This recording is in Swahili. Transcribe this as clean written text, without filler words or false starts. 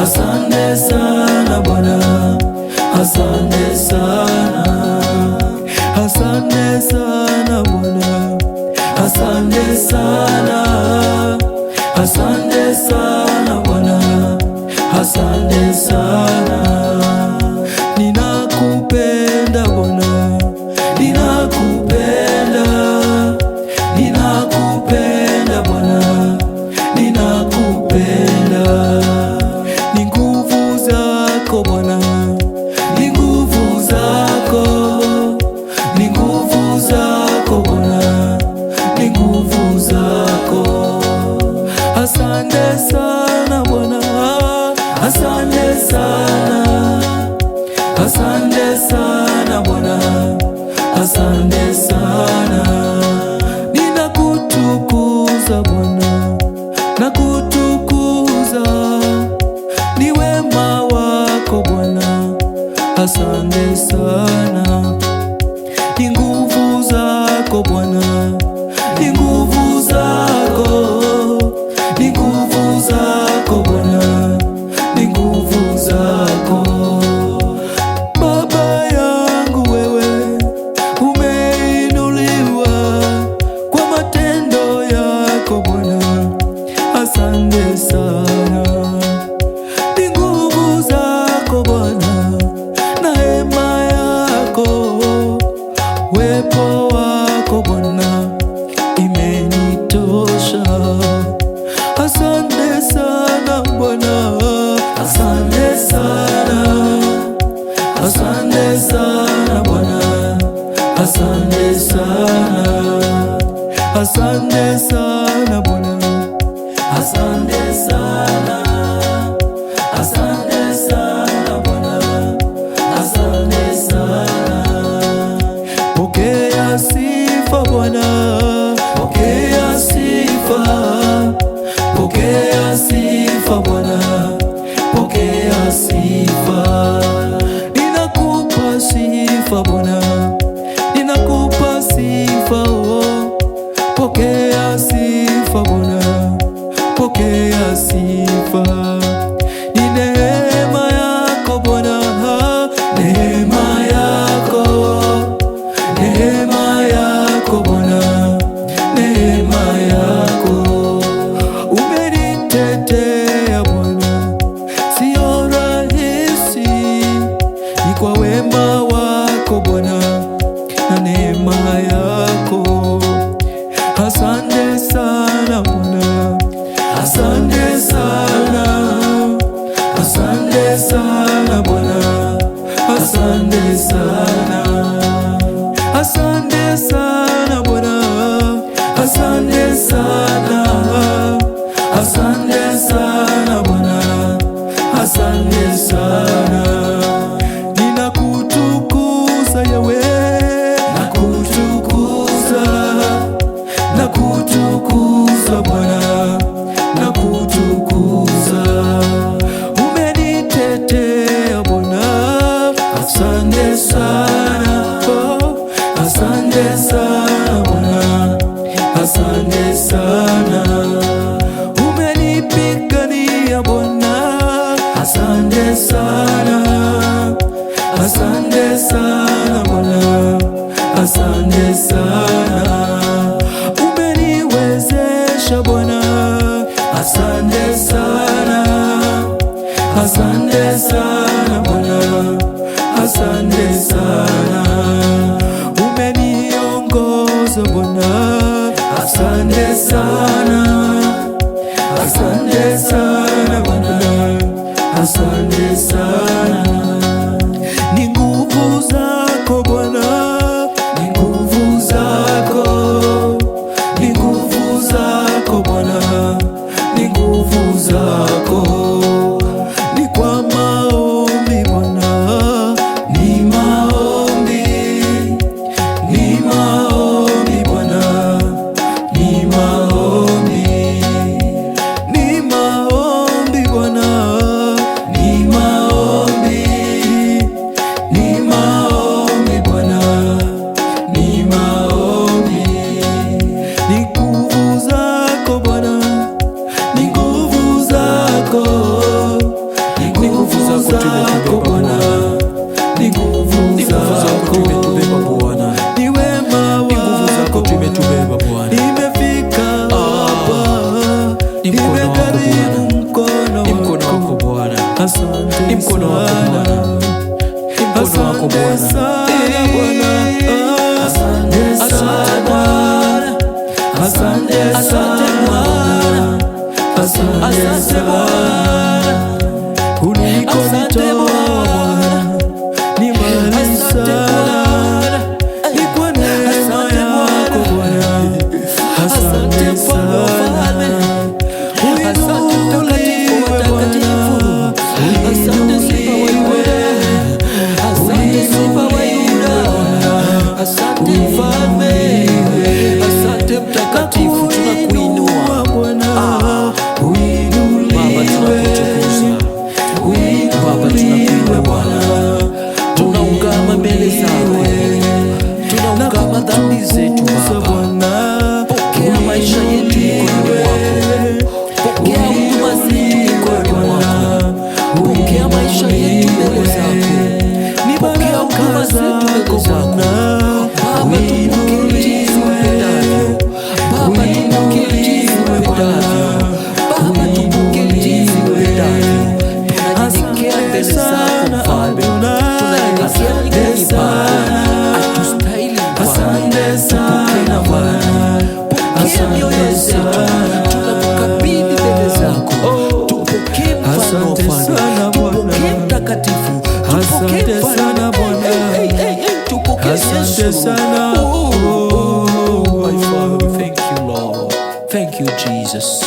asante sana Bwana, asante sana, asante sana Bwana, asante sana, asante sana Bwana, asante sana. Ninakupenda Bwana, ninakupenda, ninakupenda Bwana, ninakupenda. Ni nguvu zako Bwana, ni nguvu zako, ni nguvu zako Bwana, ni nguvu zako. Asante sana Bwana, asante sana, asante sana Bwana, asante sana. Ninakutukuza Bwana, nakutukuza, ni wema wako Bwana, asante sana. Ni nguvu zako Bwana, ni nguvu zako, ni nguvu zako Bwana, ni nguvu zako. Baba yangu wewe umeinuliwa kwa matendo yako Bwana, asante sana. Ni nguvu zako Bwana na hema yako, wepo wako Bwana imenitosha. Asante sana Bwana, asante sana, asante sana Bwana, asante sana, asante sana Bwana, asante sana, asante sana Bwana, asante sana. Pokea sifa Bwana, pokea sifa, pokea sifa Bwana, pokea sifa. Ninakupa sifa Bwana, ninakupa sifa, oh. Pokea sifa Bwana, pokea sifa. Ni neema yako Bwana, neema yako, neema yako Bwana, neema yako. Umenitetea Bwana, sio rahisi, ni kwa wema wako Bwana na neema yako. Asante sana Bwana, asante sana, asante sana Bwana, asante sana, asante sana Bwana, asante sana, asante sana Bwana, asante sana. Ninakutukuza Yawe, nakutukuza, nakutukuza Bwana, nakutukuza. Umenitetea Bwana, asante sana, oh, asante sana Bwana, asante sana. Umenipigania Bwana, asante sana, asante sana Bwana, asante sana. Umeniwezesha Bwana, asante sana, asante sana Bwana, asante sana. Umeniongoza Bwana, asante sana, asante sana Bwana, asante sana. Ni nguvu za sana ulikonitoa, ni mbali sana, ni kwa neema yako Bwana. Asante sana, uinuliwe Bwana, uinuliwe, Asante Simba wa Yuda, asante Mfalme, asante Mtakatifu, tunakuinua Bwana, Baba, uinuliwe Baba, tunakuinua Bwana, tunaungama mbele zako, tunaungama dhambi zetu Baba. Pokea maisha yetu mikononi mwako, pokea huduma zetu mikononi mwako, pokea maisha yetu mbele zako, pokea huduma zetu mbele zako Baba. Tupokee jinsi upendavyo Baba, tupokee jinsi upendavyo Baba, tupokee jinsi upendavyo. Tunanyenyekea mbele zako Mfalme, tunanyenyekea kwenye ibada, hatustahili Bwana, tupokee Bwana, pokea mioyo zetu, tunakukabidhi mbele zako, tupokee Mfalme wa wafalme, tupokee Mtakatifu, tupokee Mfalme, tupokee Yesu. Oh, my Father, thank you Lord, thank you Jesus.